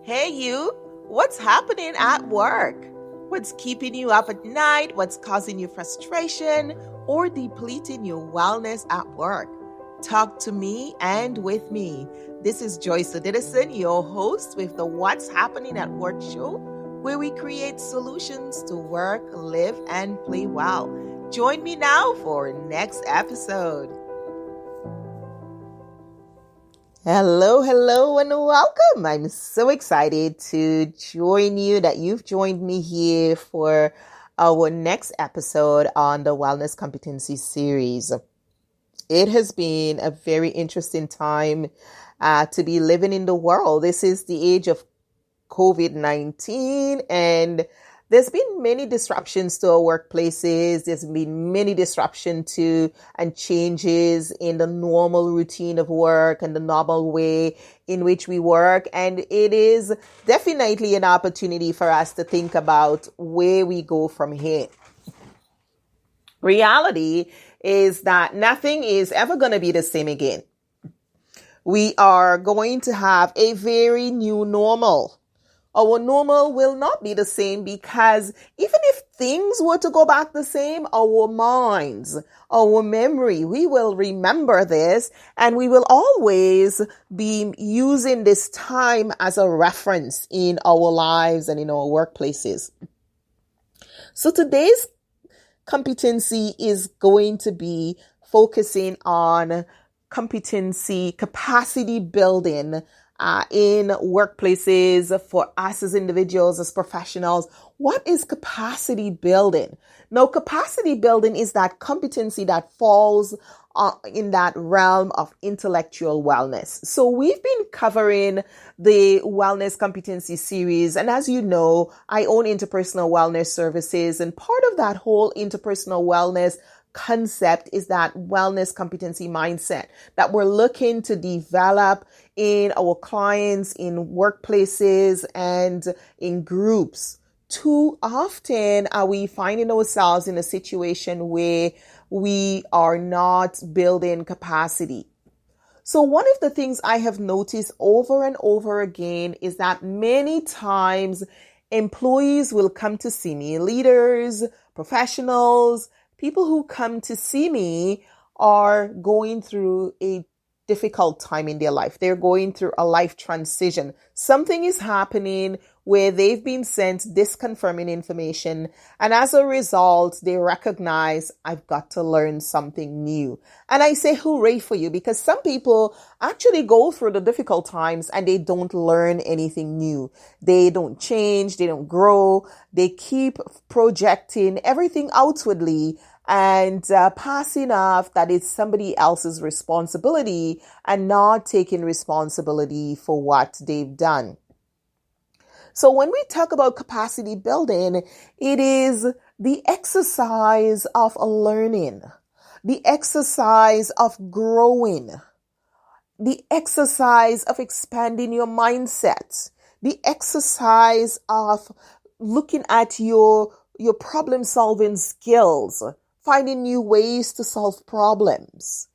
Hey, you, what's happening at work? What's keeping you up at night? What's causing you frustration or depleting your wellness at work? Talk to me and with me. This is Joyce Odidison, your host with the What's Happening at Work show, where we create solutions to work, live, and play well. Join me now for next episode. Hello, and welcome. I'm so excited to join you that you've joined me here for our next episode on the Wellness Competency Series. It has been a very interesting time to be living in the world. This is the age of COVID-19, and there's been many disruptions to our workplaces. There's been many disruption to and changes in the normal routine of work and the normal way in which we work. And it is definitely an opportunity for us to think about where we go from here. Reality is that nothing is ever going to be the same again. We are going to have a very new normal. Our normal will not be the same because even if things were to go back the same, our minds, our memory, we will remember this and we will always be using this time as a reference in our lives and in our workplaces. So today's competency is going to be focusing on capacity building in workplaces for us as individuals, as professionals. What is capacity building? Now, capacity building is that competency that falls in that realm of intellectual wellness. So we've been covering the Wellness Competency Series. And as you know, I own interpersonal wellness services. And part of that whole interpersonal wellness concept is that wellness competency mindset that we're looking to develop in our clients, in workplaces, and in groups. Too often are we finding ourselves in a situation where we are not building capacity. So one of the things I have noticed over and over again is that many times employees will come to see me, leaders, professionals, people who come to see me are going through a difficult time in their life. They're going through a life transition. Something is happening where they've been sent disconfirming information. And as a result, they recognize I've got to learn something new. And I say hooray for you, because some people actually go through the difficult times and they don't learn anything new. They don't change. They don't grow. They keep projecting everything outwardly and passing off that it's somebody else's responsibility and not taking responsibility for what they've done. So when we talk about capacity building, it is the exercise of learning, the exercise of growing, the exercise of expanding your mindset, the exercise of looking at your problem solving skills, finding new ways to solve problems,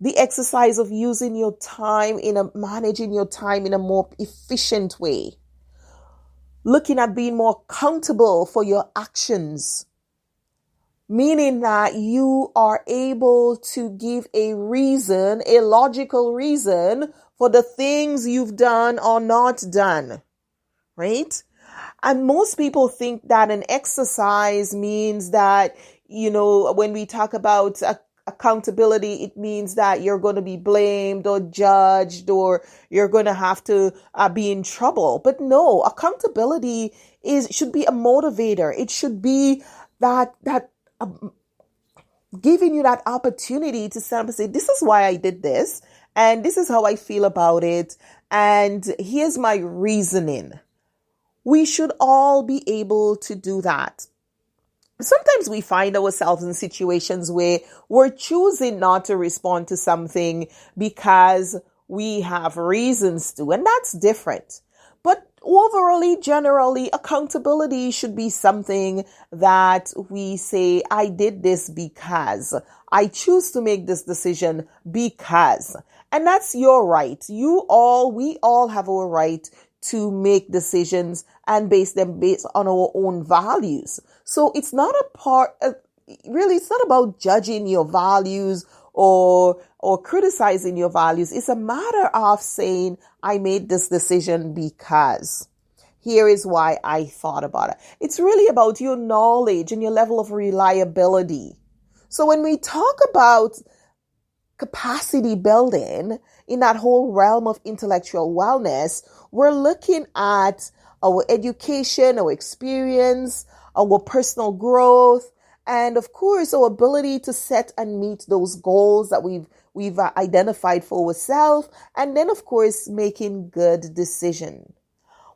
the exercise of using your time managing your time in a more efficient way, looking at being more accountable for your actions, meaning that you are able to give a reason, a logical reason for the things you've done or not done, right? And most people think that an exercise means that, when we talk about accountability, it means that you're going to be blamed or judged or you're going to have to be in trouble. But no, accountability should be a motivator. It should be that giving you that opportunity to stand up and say, this is why I did this, and this is how I feel about it, and here's my reasoning. We should all be able to do that. Sometimes we find ourselves in situations where we're choosing not to respond to something because we have reasons to, and that's different. But overall, generally, accountability should be something that we say, I did this because I choose to make this decision because, and that's your right. We all have our right to make decisions and base them based on our own values. So it's not it's not about judging your values or criticizing your values. It's a matter of saying, I made this decision because here is why I thought about it. It's really about your knowledge and your level of reliability. So when we talk about capacity building in that whole realm of intellectual wellness, we're looking at our education, our experience, our personal growth, and of course, our ability to set and meet those goals that we've identified for ourselves, and then of course, making good decisions.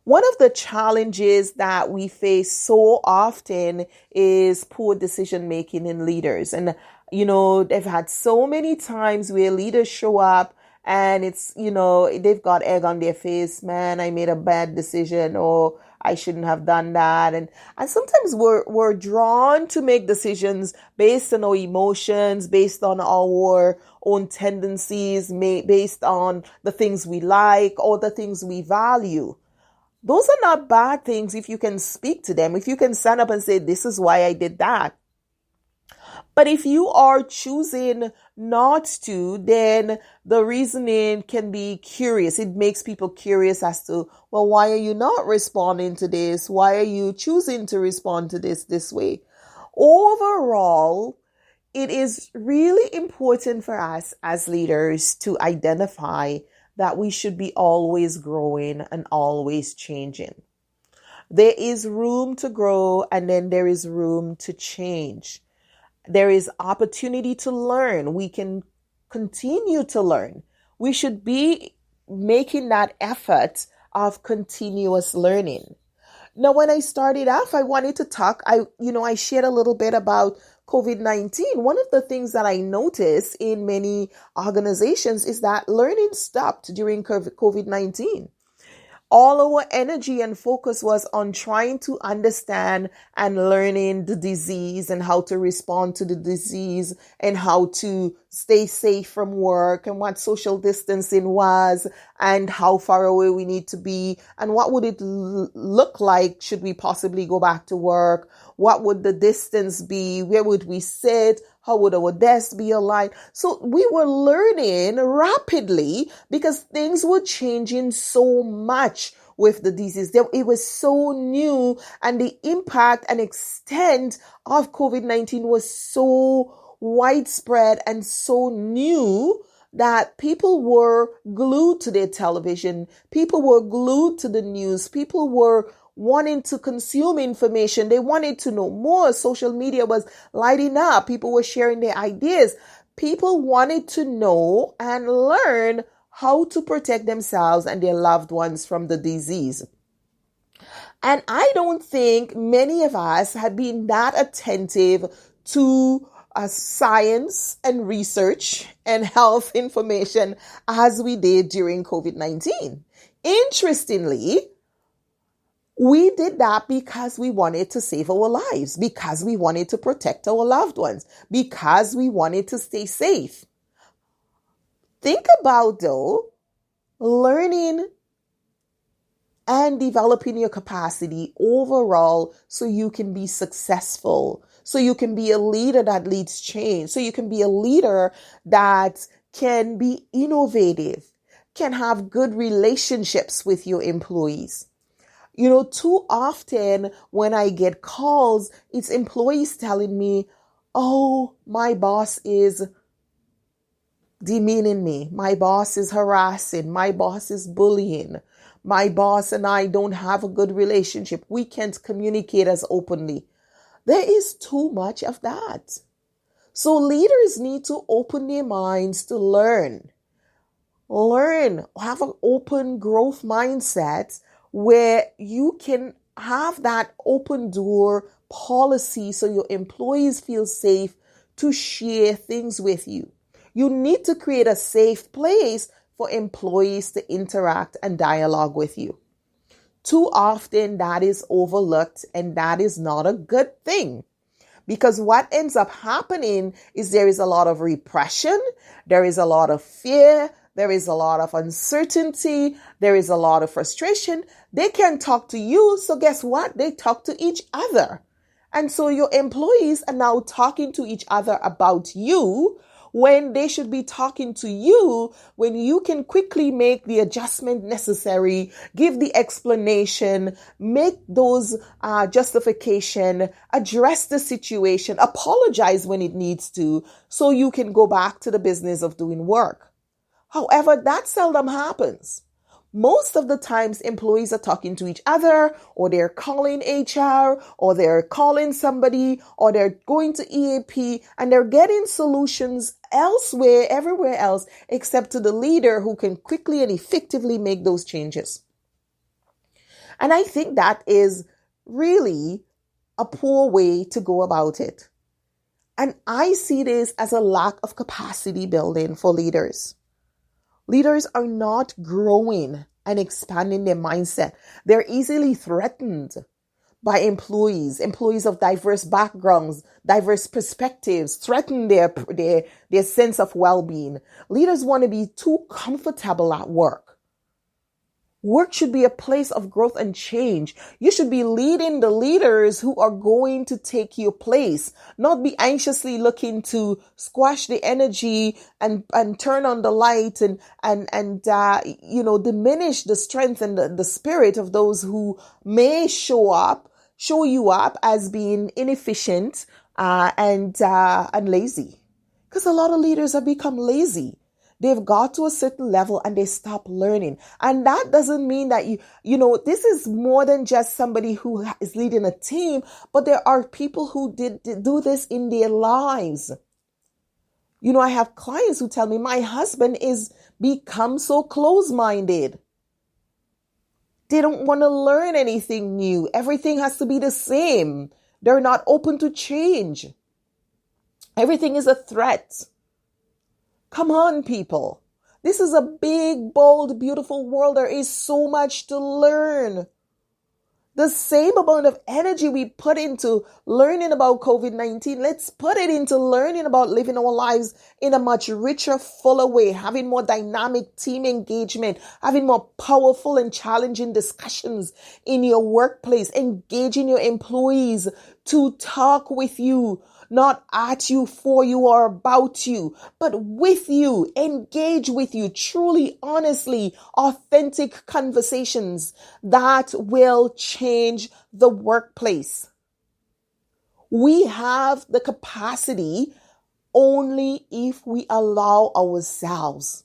One of the challenges that we face so often is poor decision making in leaders. And, they've had so many times where leaders show up and it's, they've got egg on their face. Man, I made a bad decision, or I shouldn't have done that. And sometimes we're drawn to make decisions based on our emotions, based on our own tendencies, based on the things we like or the things we value. Those are not bad things if you can speak to them, if you can stand up and say, this is why I did that. But if you are choosing not to, then the reasoning can be curious. It makes people curious as to, well, why are you not responding to this? Why are you choosing to respond to this way? Overall, it is really important for us as leaders to identify that we should be always growing and always changing. There is room to grow, and then there is room to change. There is opportunity to learn. We can continue to learn. We should be making that effort of continuous learning. Now, when I started off, I wanted to talk, I shared a little bit about COVID-19. One of the things that I noticed in many organizations is that learning stopped during COVID-19. All our energy and focus was on trying to understand and learning the disease and how to respond to the disease and how to stay safe from work and what social distancing was and how far away we need to be and what would it look like should we possibly go back to work. What would the distance be? Where would we sit? How would our desks be aligned? So we were learning rapidly because things were changing so much with the disease. It was so new, and the impact and extent of COVID-19 was so widespread and so new that people were glued to their television. People were glued to the news. People were wanting to consume information. They wanted to know more. Social media was lighting up. People were sharing their ideas. People wanted to know and learn how to protect themselves and their loved ones from the disease. And I don't think many of us had been that attentive to science and research and health information as we did during COVID-19. Interestingly, we did that because we wanted to save our lives, because we wanted to protect our loved ones, because we wanted to stay safe. Think about, though, learning and developing your capacity overall so you can be successful, so you can be a leader that leads change, so you can be a leader that can be innovative, can have good relationships with your employees. Too often when I get calls, it's employees telling me, oh, my boss is demeaning me. My boss is harassing. My boss is bullying. My boss and I don't have a good relationship. We can't communicate as openly. There is too much of that. So leaders need to open their minds to learn, have an open growth mindset where you can have that open door policy so your employees feel safe to share things with you. You need to create a safe place for employees to interact and dialogue with you. Too often that is overlooked, and that is not a good thing. Because what ends up happening is there is a lot of repression, there is a lot of fear, there is a lot of uncertainty, there is a lot of frustration. They can't talk to you, so guess what? They talk to each other. And so your employees are now talking to each other about you when they should be talking to you, when you can quickly make the adjustment necessary, give the explanation, make those justification, address the situation, apologize when it needs to, so you can go back to the business of doing work. However, that seldom happens. Most of the times employees are talking to each other, or they're calling HR, or they're calling somebody, or they're going to EAP, and they're getting solutions elsewhere, everywhere else, except to the leader who can quickly and effectively make those changes. And I think that is really a poor way to go about it. And I see this as a lack of capacity building for leaders. Leaders are not growing and expanding their mindset. They're easily threatened by employees of diverse backgrounds, diverse perspectives, threaten their sense of well-being. Leaders want to be too comfortable at work. Work should be a place of growth and change. You should be leading the leaders who are going to take your place, not be anxiously looking to squash the energy and turn on the light and diminish the strength and the spirit of those who may show you up as being inefficient and lazy. Because a lot of leaders have become lazy. They've got to a certain level and they stop learning. And that doesn't mean that this is more than just somebody who is leading a team, but there are people who did do this in their lives. I have clients who tell me, my husband is become so close-minded. They don't want to learn anything new. Everything has to be the same. They're not open to change. Everything is a threat. Come on, people. This is a big, bold, beautiful world. There is so much to learn. The same amount of energy we put into learning about COVID-19, let's put it into learning about living our lives in a much richer, fuller way, having more dynamic team engagement, having more powerful and challenging discussions in your workplace, engaging your employees to talk with you, not at you, for you, or about you, but with you, engage with you, truly, honestly, authentic conversations that will change the workplace. We have the capacity only if we allow ourselves.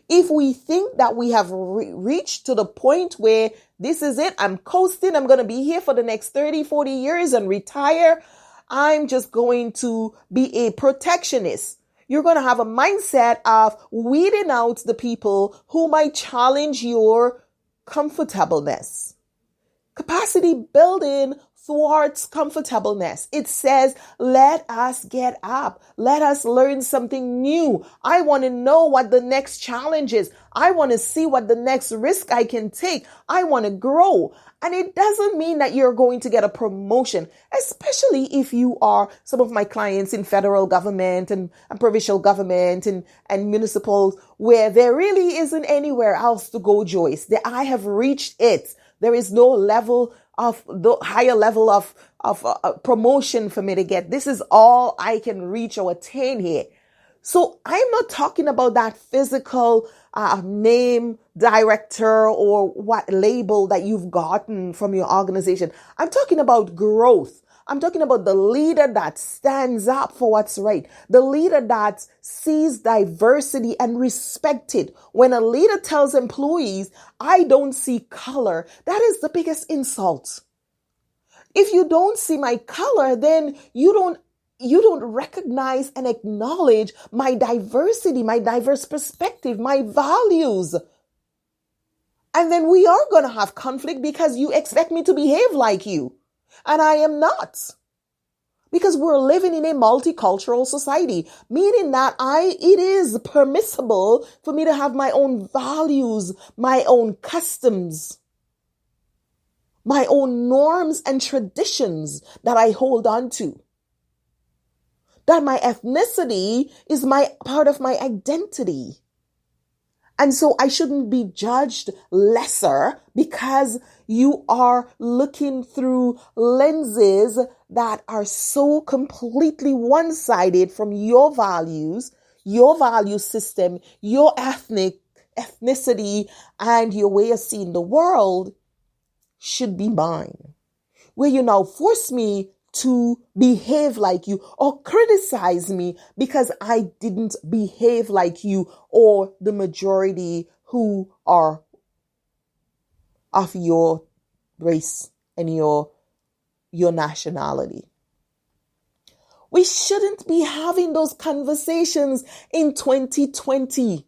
If we think that we have reached to the point where this is it, I'm coasting, I'm going to be here for the next 30, 40 years and retire, I'm just going to be a protectionist. You're going to have a mindset of weeding out the people who might challenge your comfortableness. Capacity building thwarts comfortableness. It says, let us get up. Let us learn something new. I want to know what the next challenge is. I want to see what the next risk I can take. I want to grow. And it doesn't mean that you're going to get a promotion, especially if you are some of my clients in federal government and provincial government and municipal, where there really isn't anywhere else to go, Joyce. I have reached it. There is no higher level of promotion for me to get. This is all I can reach or attain here. So I'm not talking about that physical name, director, or what label that you've gotten from your organization. I'm talking about growth. I'm talking about the leader that stands up for what's right. The leader that sees diversity and respects it. When a leader tells employees, I don't see color, that is the biggest insult. If you don't see my color, then you don't recognize and acknowledge my diversity, my diverse perspective, my values. And then we are going to have conflict because you expect me to behave like you. And I am not. Because we're living in a multicultural society, meaning that it is permissible for me to have my own values, my own customs, my own norms and traditions that I hold on to. That my ethnicity is part of my identity. And so I shouldn't be judged lesser because you are looking through lenses that are so completely one-sided from your values, your value system, your ethnicity, and your way of seeing the world should be mine. Where you now force me to behave like you or criticize me because I didn't behave like you or the majority who are of your race and your nationality. We shouldn't be having those conversations in 2020.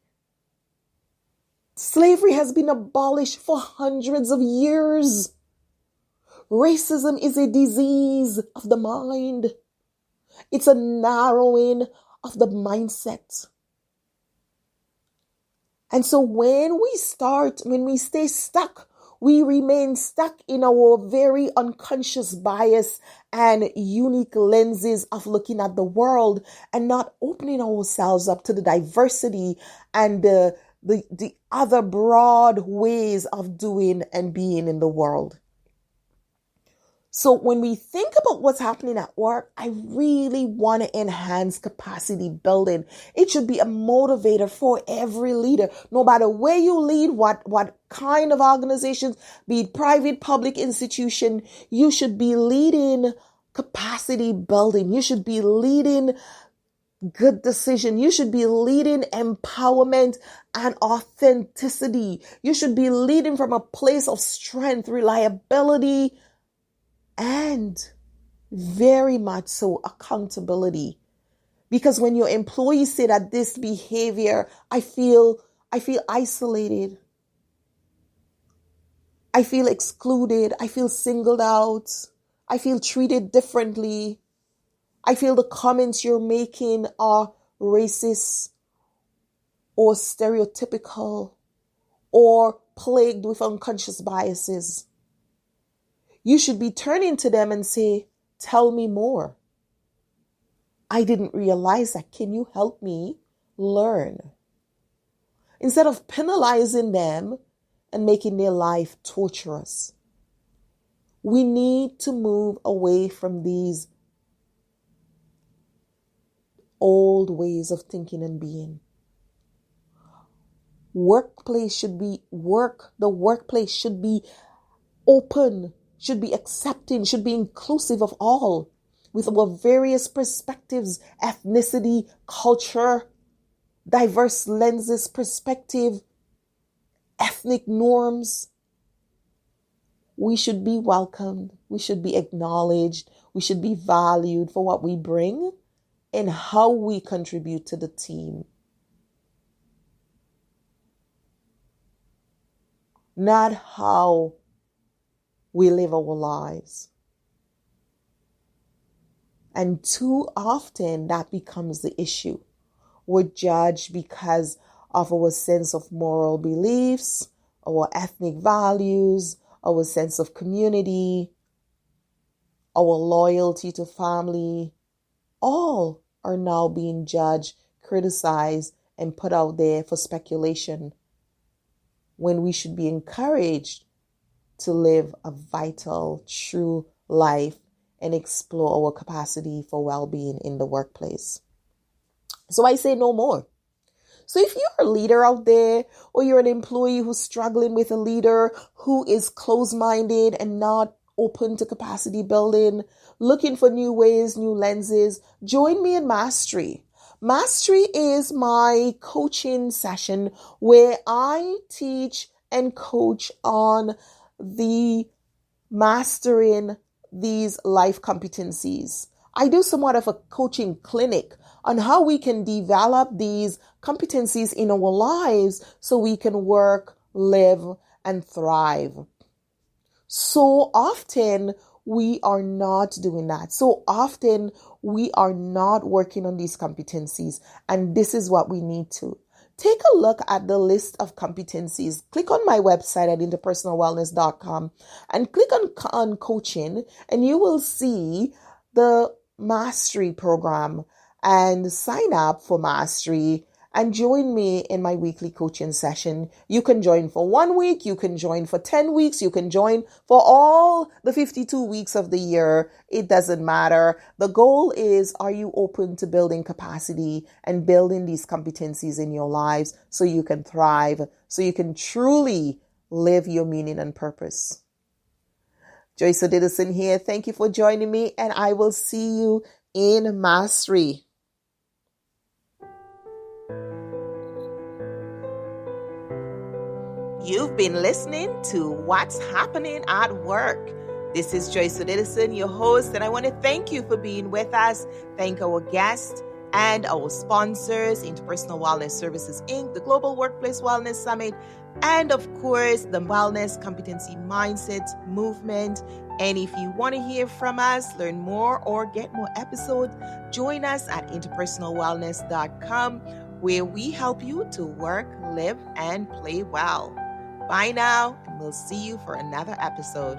Slavery has been abolished for hundreds of years. Racism is a disease of the mind. It's a narrowing of the mindset. And so when we stay stuck, we remain stuck in our very unconscious bias and unique lenses of looking at the world and not opening ourselves up to the diversity and the other broad ways of doing and being in the world. So when we think about what's happening at work, I really want to enhance capacity building. It should be a motivator for every leader, no matter where you lead, what kind of organizations, be it private, public institution, you should be leading capacity building. You should be leading good decision. You should be leading empowerment and authenticity. You should be leading from a place of strength, reliability, and very much so accountability. Because when your employees say that this behavior, I feel isolated. I feel excluded. I feel singled out. I feel treated differently. I feel the comments you're making are racist or stereotypical or plagued with unconscious biases. You should be turning to them and say, tell me more. I didn't realize that. Can you help me learn? Instead of penalizing them and making their life torturous. We need to move away from these old ways of thinking and being. The workplace should be open, should be accepting, should be inclusive of all, with our various perspectives, ethnicity, culture, diverse lenses, perspective, ethnic norms. We should be welcomed. We should be acknowledged. We should be valued for what we bring and how we contribute to the team. Not how we live our lives. And too often that becomes the issue. We're judged because of our sense of moral beliefs, our ethnic values, our sense of community, our loyalty to family. All are now being judged, criticized, and put out there for speculation, when we should be encouraged to live a vital, true life and explore our capacity for well-being in the workplace. So I say no more. So if you're a leader out there, or you're an employee who's struggling with a leader who is closed-minded and not open to capacity building, looking for new ways, new lenses, join me in Mastery. Mastery is my coaching session where I teach and coach on the mastering these life competencies. I do somewhat of a coaching clinic on how we can develop these competencies in our lives so we can work, live, and thrive. So often we are not doing that. So often we are not working on these competencies, and this is what we need to. Take a look at the list of competencies. Click on my website at interpersonalwellness.com and click on coaching, and you will see the Mastery program, and sign up for Mastery and join me in my weekly coaching session. You can join for 1 week, you can join for 10 weeks, you can join for all the 52 weeks of the year. It doesn't matter. The goal is, are you open to building capacity and building these competencies in your lives so you can thrive, so you can truly live your meaning and purpose? Joyce Odidison here. Thank you for joining me, and I will see you in mastery. You've been listening to What's Happening at Work. This is Joyce Odidison, your host, and I want to thank you for being with us. Thank our guests and our sponsors, Interpersonal Wellness Services, Inc., the Global Workplace Wellness Summit, and of course, the Wellness Competency Mindset Movement. And if you want to hear from us, learn more, or get more episodes, join us at interpersonalwellness.com, where we help you to work, live, and play well. Bye now, and we'll see you for another episode.